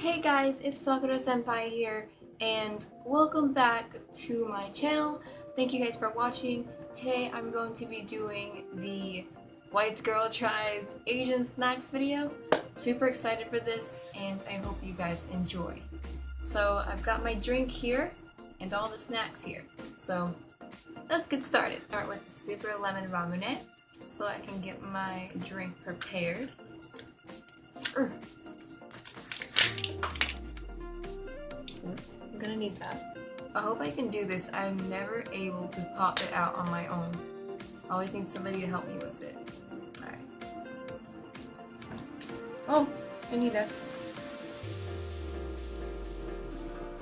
Hey guys, it's MomSenpai here, and welcome back to my channel. Thank you guys for watching. Today I'm going to be doing the White Girl Tries Asian Snacks video. Super excited for this, and I hope you guys enjoy. So I've got my drink here, and all the snacks here. So let's get started. Start with the super lemon Ramune, so I can get my drink prepared. Oops, I'm gonna need that. I hope I can do this. I'm never able to pop it out on my own. I always need somebody to help me with it. Alright. Oh, I need that.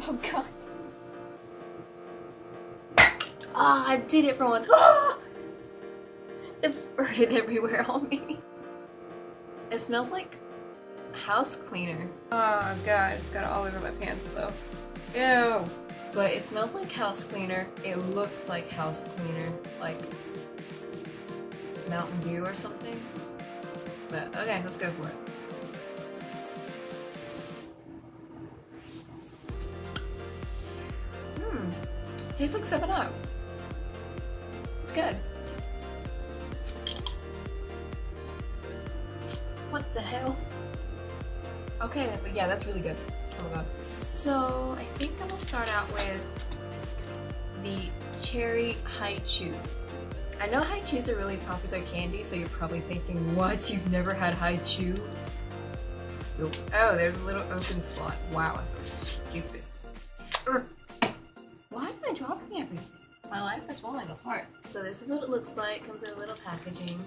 Oh god. Ah, I did it for once. Ah! It spurted everywhere on me. It smells like house cleaner. Oh god, it's got it all over my pants though. Ew. But it smells like house cleaner. It looks like house cleaner, like Mountain Dew or something. But okay, let's go for it. Tastes like 7-Up. It's good. What the hell? Okay, but yeah, that's really good. Oh my god. So, I think I'm gonna start out with the cherry haichu. I know haichus are really popular candy, so you're probably thinking, what? You've never had haichu? Nope. Oh, there's a little open slot. Wow, I feel stupid. Why am I dropping everything? My life is falling apart. So this is what it looks like. Comes in a little packaging.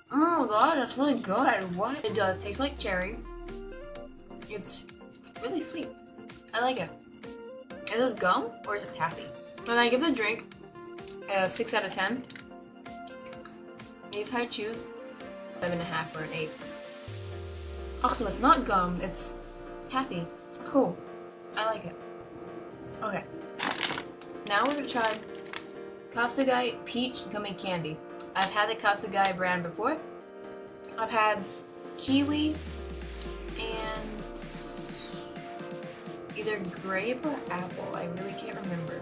Oh my god, that's really good. What? It does taste like cherry. It's really sweet. I like it. Is this gum or is it taffy? And I give the drink a 6 out of 10. These haichus, 7.5 or an 8. Oh, so it's not gum, it's taffy. It's cool. I like it. Okay. Now we're gonna try Kasugai Peach Gummy Candy. I've had the Kasugai brand before. I've had kiwi and either grape or apple. I really can't remember.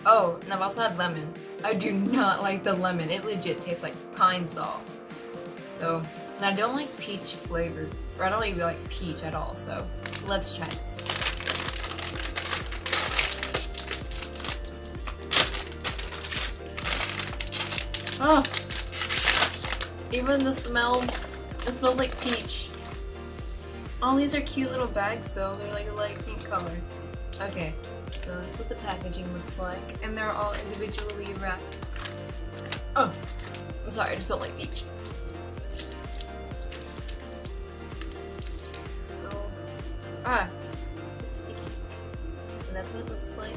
Oh, and I've also had lemon. I do not like the lemon. It legit tastes like pinesol. So, and I don't like peach flavors. Or I don't even like peach at all. So, let's try this. Oh! Even the smell, it smells like peach. All these are cute little bags though, they're like a light pink color. Okay, so that's what the packaging looks like, and they're all individually wrapped. Oh, I'm sorry, I just don't like peach. So, it's sticky. So that's what it looks like.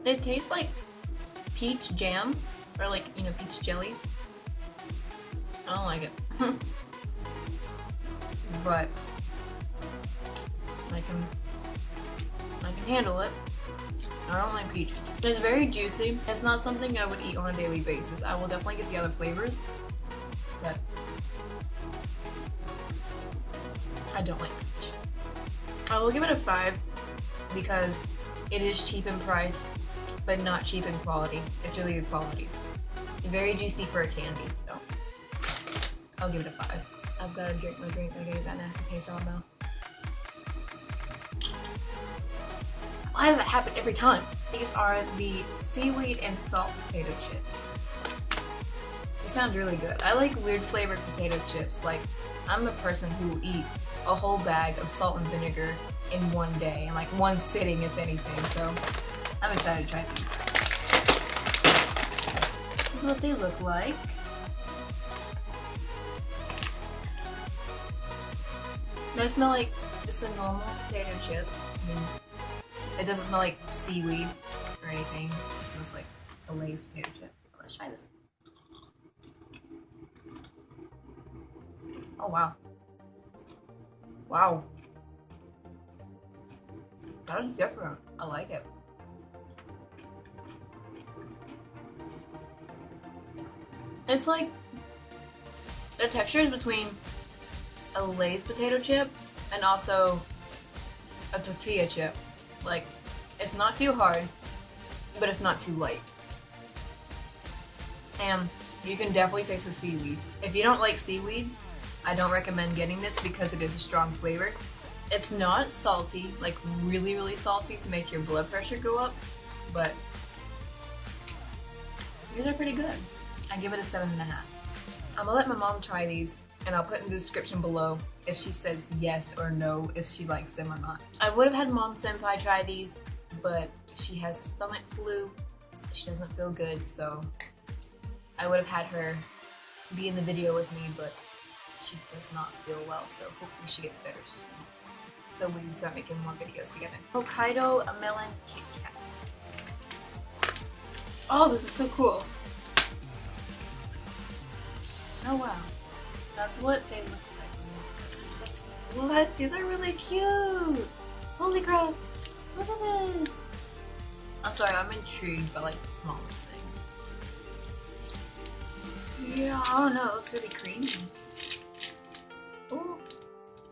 They taste like peach jam, or like, you know, peach jelly. I don't like it. But I can handle it. I don't like peach. It's very juicy. It's not something I would eat on a daily basis. I will definitely get the other flavors, but I don't like peach. I will give it a 5 because it is cheap in price, but not cheap in quality. It's really good quality. Very juicy for a candy, so I'll give it a 5. I've got to drink my drink. I get that nasty taste out of my mouth. Why does that happen every time? These are the seaweed and salt potato chips. They sound really good. I like weird flavored potato chips. Like, I'm the person who will eat a whole bag of salt and vinegar in one day, and like one sitting if anything, so I'm excited to try these. This is what they look like. They smell like just a normal potato chip. I mean, it doesn't smell like seaweed or anything. It just smells like a Lay's potato chip. Let's try this. Oh wow. Wow. That's different. I like it. It's like the texture is between a Lay's potato chip and also a tortilla chip. Like, it's not too hard, but it's not too light. And you can definitely taste the seaweed. If you don't like seaweed, I don't recommend getting this because it is a strong flavor. It's not salty, like really, really salty to make your blood pressure go up, but these are pretty good. I give it a 7.5. I'm gonna let my mom try these, and I'll put in the description below if she says yes or no, if she likes them or not. I would have had MomSenpai try these, but she has a stomach flu. She doesn't feel good, so I would have had her be in the video with me, but she does not feel well, so hopefully she gets better soon, so we can start making more videos together. Hokkaido Melon Kit Kat. Oh, this is so cool. Oh wow, that's what they look like. What? These are really cute. Holy crap! Look at this. I'm sorry, I'm intrigued by like the smallest things. Yeah, oh no, it looks really creamy. Oh,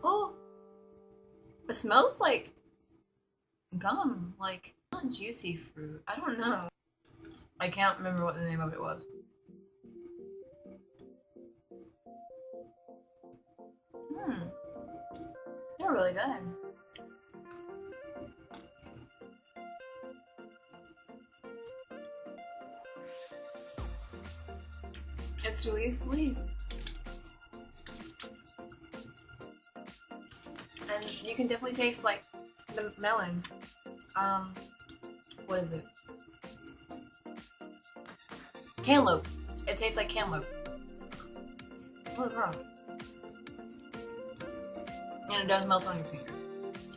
oh! It smells like gum, like not juicy fruit. I don't know. I can't remember what the name of it was. They're really good. It's really sweet. And you can definitely taste like the melon. What is it? Cantaloupe. It tastes like cantaloupe. What's wrong? And it does melt on your fingers.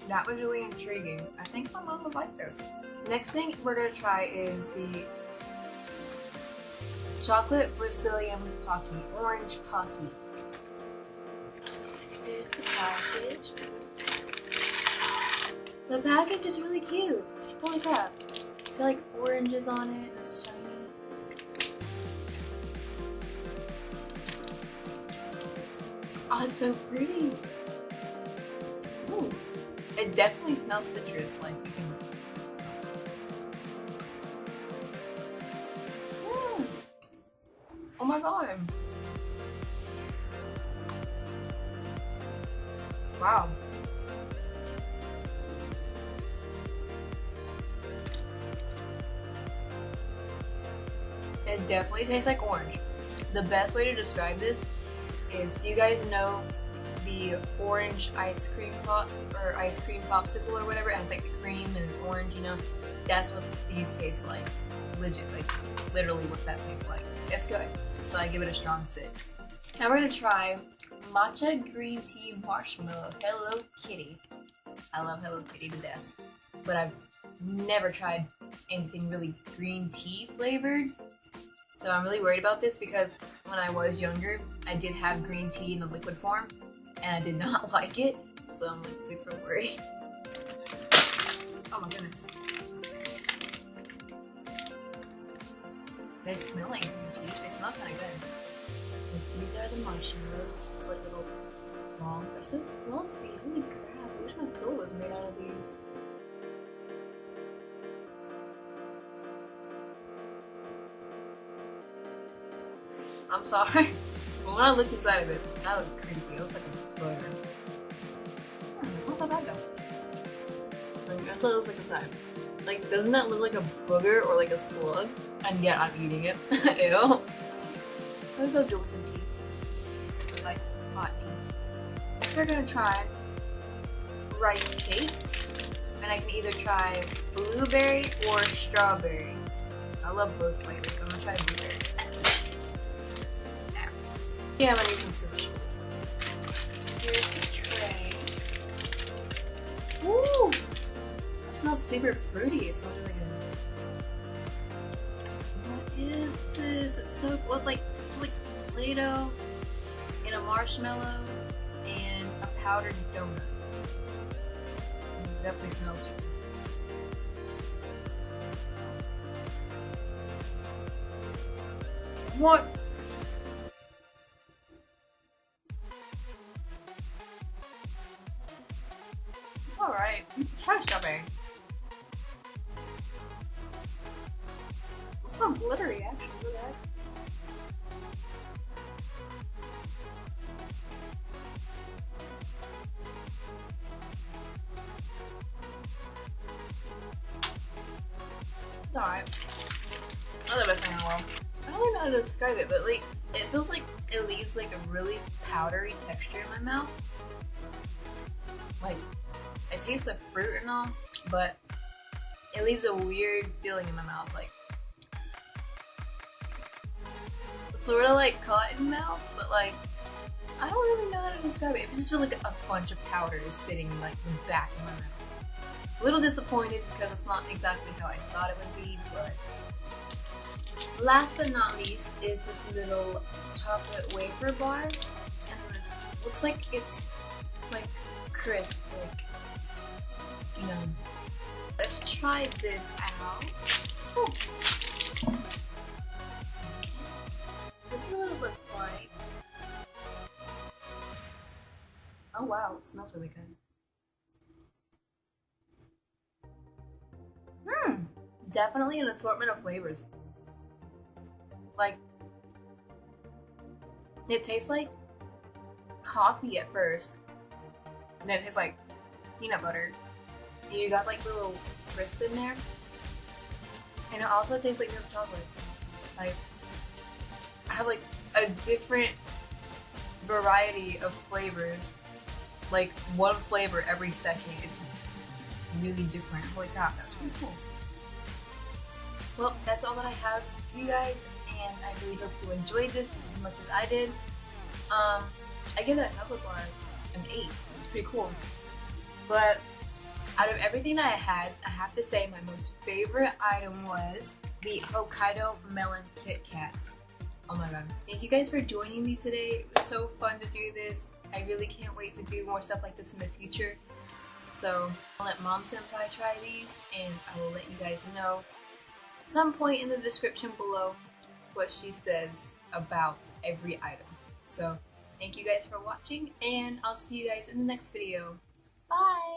That was really intriguing. I think my mom would like those. Next thing we're gonna try is the chocolate Brazilian Pocky, orange Pocky. Here's the package. The package is really cute. Holy crap. It's got like oranges on it. It's shiny. Oh, it's so pretty. Ooh. It definitely smells citrus, like you can. Oh my god. Wow. It definitely tastes like orange. The best way to describe this is, do you guys know the orange ice cream pop or ice cream popsicle or whatever? It has like the cream and it's orange, you know? That's what these taste like. Legit, like literally what that tastes like. It's good. So I give it a strong 6. Now we're gonna try matcha green tea marshmallow Hello Kitty. I love Hello Kitty to death, but I've never tried anything really green tea flavored. So I'm really worried about this because when I was younger, I did have green tea in the liquid form and I did not like it. So I'm like super worried. Oh my goodness. They smell like green tea. They smell kind of good. Like, these are the marshmallows. It's just like little long. They're so fluffy. Holy crap. I wish my pillow was made out of these. I'm sorry. But when I looked inside of it, that was creepy. It was like a booger. It's not that bad though. Like, I thought it was like inside. Like, doesn't that look like a booger or like a slug? And yet I'm eating it. Ew. Let's go do some tea. With like hot tea. So we're gonna try rice cakes. And I can either try blueberry or strawberry. I love both flavors. I'm gonna try blueberry. Yeah, I'm gonna need some scissors for this one. Here's the tray. Woo! That smells super fruity. It smells really good. What is this? It's so cool. It's like Play-Doh and a marshmallow and a powdered donut. It definitely smells What? It's alright. Try strawberry. It's so glittery, actually. Look at that. It's alright. Not the best thing in the world. I don't even know how to describe it, but like, it feels like it leaves like a really powdery texture in my mouth. Like, I taste the fruit and all, but it leaves a weird feeling in my mouth, like sort of like cotton mouth, but like I don't really know how to describe it. It just feels like a bunch of powder is sitting like the back of my mouth. A little disappointed because it's not exactly how I thought it would be, but last but not least is this little chocolate wafer bar, and this looks like it's like crisp, like, you know. Let's try this out. Ooh. This is what it looks like. Oh wow, it smells really good. Definitely an assortment of flavors. Like, it tastes like coffee at first, and then it tastes like peanut butter. You got like little crisp in there, and it also tastes like milk chocolate. Like, I have like a different variety of flavors, like one flavor every second. It's really different. Holy crap, that's really cool. Well, that's all that I have for you guys, and I really hope you enjoyed this just as much as I did. I give that chocolate bar an 8. It's pretty cool. But out of everything that I had, I have to say my most favorite item was the Hokkaido Melon Kit Kat. Oh my god. Thank you guys for joining me today. It was so fun to do this. I really can't wait to do more stuff like this in the future. So I'll let MomSenpai try these, and I will let you guys know some point in the description below what she says about every item. So thank you guys for watching, and I'll see you guys in the next video. Bye!